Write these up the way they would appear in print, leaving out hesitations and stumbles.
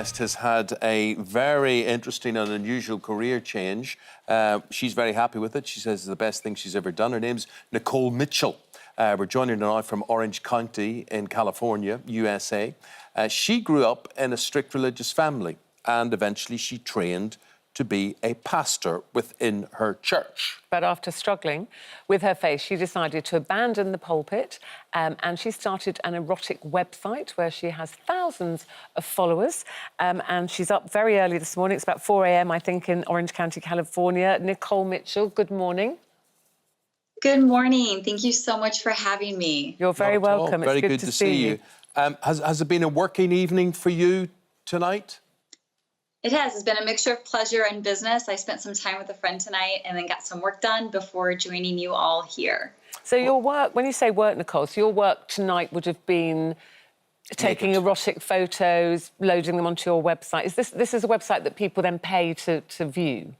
guest has had a very interesting and unusual career change. She's very happy with it. She says it's the best thing she's ever done. Her name's Nikole Mitchell. We're joining her now from Orange County in California, USA. She grew up in a strict religious family and eventually she trained to be a pastor within her church. But after struggling with her faith, she decided to abandon the pulpit and she started an erotic website where she has thousands of followers. And she's up very early this morning. It's about 4 a.m, I think, in Orange County, California. Nikole Mitchell, good morning. Good morning. Thank you so much for having me. You're very welcome. Very good to see you. Has it been a working evening for you tonight? It has. It's been a mixture of pleasure and business. I spent some time with a friend tonight and then got some work done before joining you all here. So your work, when you say work, Nikole, so your work tonight would have been taking erotic photos, loading them onto your website. This is a website that people then pay to view?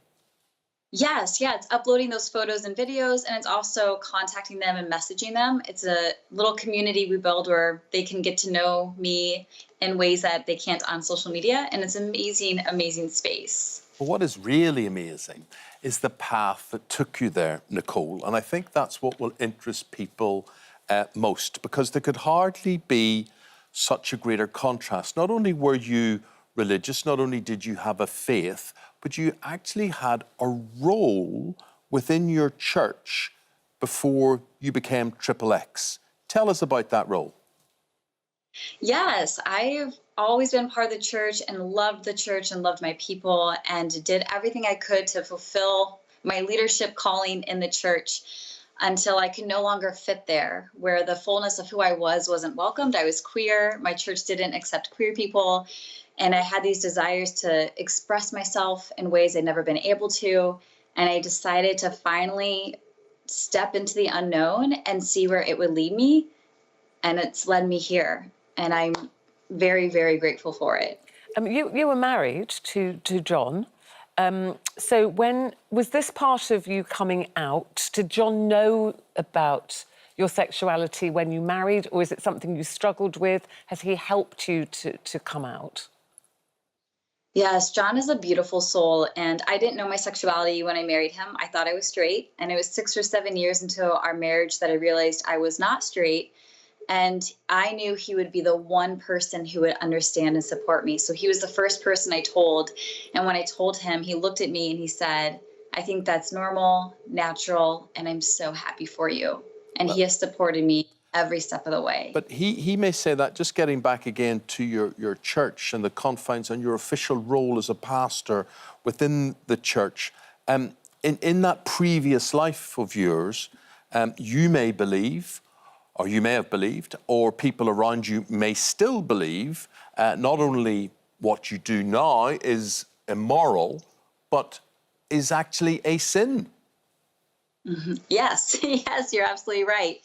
Yes, yeah, it's uploading those photos and videos, and it's also contacting them and messaging them. It's a little community we build where they can get to know me in ways that they can't on social media, and it's amazing, amazing space. Well, what is really amazing is the path that took you there, Nikole, and I think that's what will interest people most, because there could hardly be such a greater contrast. Not only were you religious, not only did you have a faith, but you actually had a role within your church before you became XXX. Tell us about that role. Yes, I've always been part of the church and loved my people and did everything I could to fulfill my leadership calling in the church until I could no longer fit there, where the fullness of who I wasn't welcomed. I was queer. My church didn't accept queer people. And I had these desires to express myself in ways I'd never been able to. And I decided to finally step into the unknown and see where it would lead me. And it's led me here. And I'm very, very grateful for it. You were married to John. So when was this part of you coming out? Did John know about your sexuality when you married, or is it something you struggled with? Has he helped you to come out? Yes, John is a beautiful soul, and I didn't know my sexuality when I married him. I thought I was straight, and it was 6 or 7 years into our marriage that I realized I was not straight, and I knew he would be the one person who would understand and support me. So he was the first person I told, and when I told him, he looked at me and he said, "I think that's normal, natural, and I'm so happy for you." And he has supported me every step of the way. But he may say that, just getting back again to your church and the confines and your official role as a pastor within the church, in that previous life of yours, you may believe, or you may have believed, or people around you may still believe, not only what you do now is immoral, but is actually a sin. Mm-hmm. Yes, yes, you're absolutely right.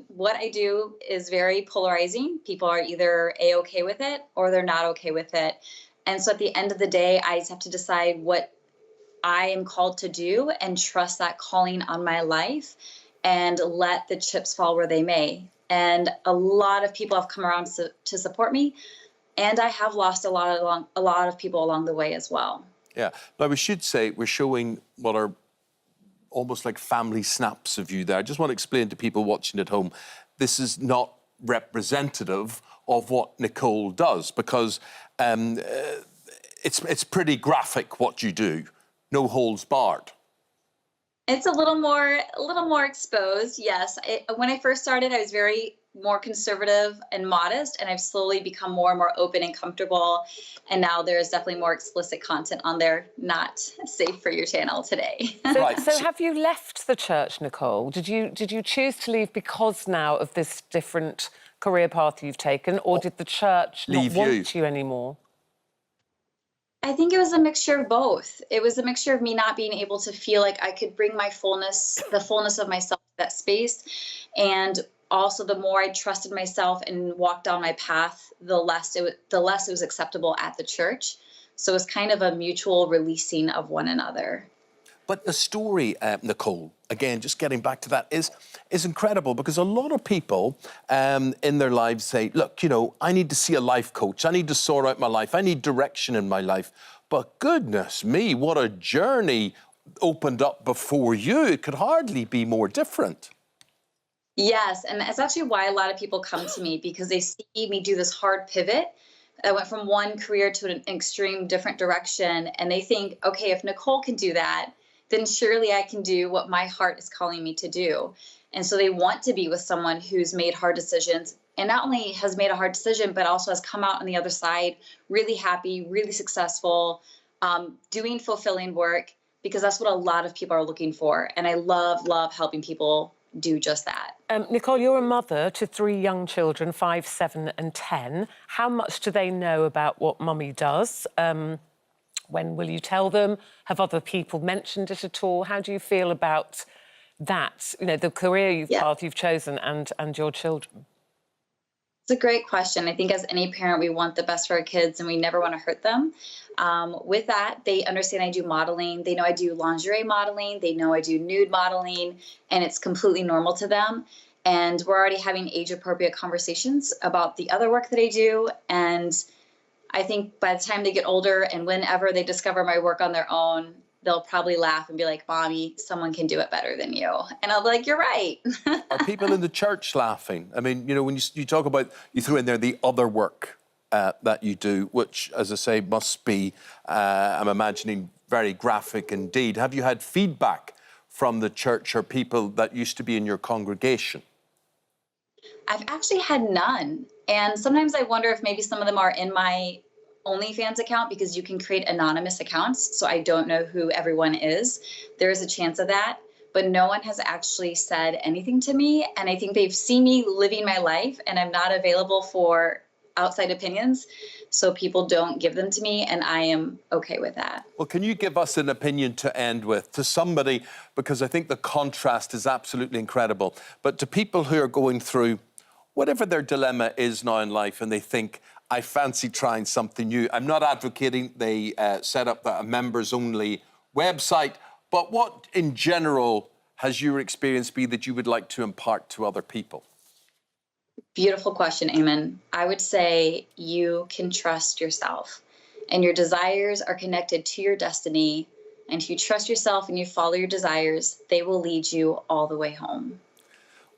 What I do is very polarizing. People are either A-okay with it or they're not okay with it. And so at the end of the day, I just have to decide what I am called to do and trust that calling on my life and let the chips fall where they may. And a lot of people have come around to support me, and I have lost a lot of people along the way as well. Yeah, now we should say we're showing what are almost like family snaps of you there. I just want to explain to people watching at home, this is not representative of what Nikole does, because it's pretty graphic what you do. No holds barred. It's a little more exposed, yes. When I first started, I was more conservative and modest, and I've slowly become more and more open and comfortable. And now there's definitely more explicit content on there, not safe for your channel today. So have you left the church, Nikole? Did you choose to leave because now of this different career path you've taken, or did the church not want you anymore? I think it was a mixture of both. It was a mixture of me not being able to feel like I could bring my the fullness of myself to that space. And also, the more I trusted myself and walked down my path, the less it was acceptable at the church. So it was kind of a mutual releasing of one another. But the story, Nikole, again, just getting back to that, is incredible, because a lot of people in their lives say, look, you know, I need to see a life coach. I need to sort out my life. I need direction in my life. But goodness me, what a journey opened up before you. It could hardly be more different. Yes, and that's actually why a lot of people come to me, because they see me do this hard pivot. I went from one career to an extreme different direction, and they think, okay, if Nikole can do that, then surely I can do what my heart is calling me to do. And so they want to be with someone who's made hard decisions, and not only has made a hard decision, but also has come out on the other side really happy, really successful, doing fulfilling work, because that's what a lot of people are looking for. And I love helping people do just that. Nikole, you're a mother to 3 young children, 5, 7 and 10. How much do they know about what mummy does? When will you tell them? Have other people mentioned it at all? How do you feel about that, you know, the career path you've chosen and your children? It's a great question. I think as any parent, we want the best for our kids and we never want to hurt them. With that, they understand I do modeling. They know I do lingerie modeling. They know I do nude modeling, and it's completely normal to them. And we're already having age-appropriate conversations about the other work that I do. And I think by the time they get older and whenever they discover my work on their own, they'll probably laugh and be like, Mommy, someone can do it better than you. And I'll be like, you're right. Are people in the church laughing? I mean, you know, when you talk about, you threw in there the other work that you do, which, as I say, must be, I'm imagining, very graphic indeed. Have you had feedback from the church or people that used to be in your congregation? I've actually had none. And sometimes I wonder if maybe some of them are in my OnlyFans account, because you can create anonymous accounts. So I don't know who everyone is. There is a chance of that. But no one has actually said anything to me. And I think they've seen me living my life, and I'm not available for outside opinions. So people don't give them to me, and I am okay with that. Well, can you give us an opinion to end with, to somebody, because I think the contrast is absolutely incredible, but to people who are going through whatever their dilemma is now in life, and they think, I fancy trying something new. I'm not advocating they set up a members-only website, but what, in general, has your experience been that you would like to impart to other people? Beautiful question, Eamonn. I would say you can trust yourself, and your desires are connected to your destiny. And if you trust yourself and you follow your desires, they will lead you all the way home.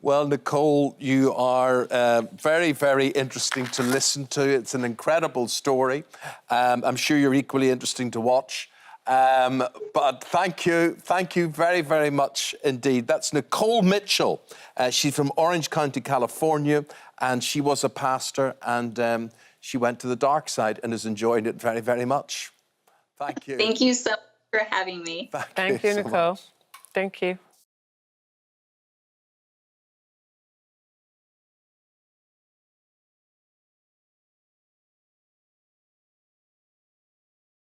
Well, Nikole, you are very, very interesting to listen to. It's an incredible story. I'm sure you're equally interesting to watch. But thank you very, very much indeed. That's Nikole Mitchell. She's from Orange County, California, and she was a pastor, and she went to the dark side and is enjoying it very, very much. Thank you. Thank you so much for having me. Thank you, Nikole. Thank you.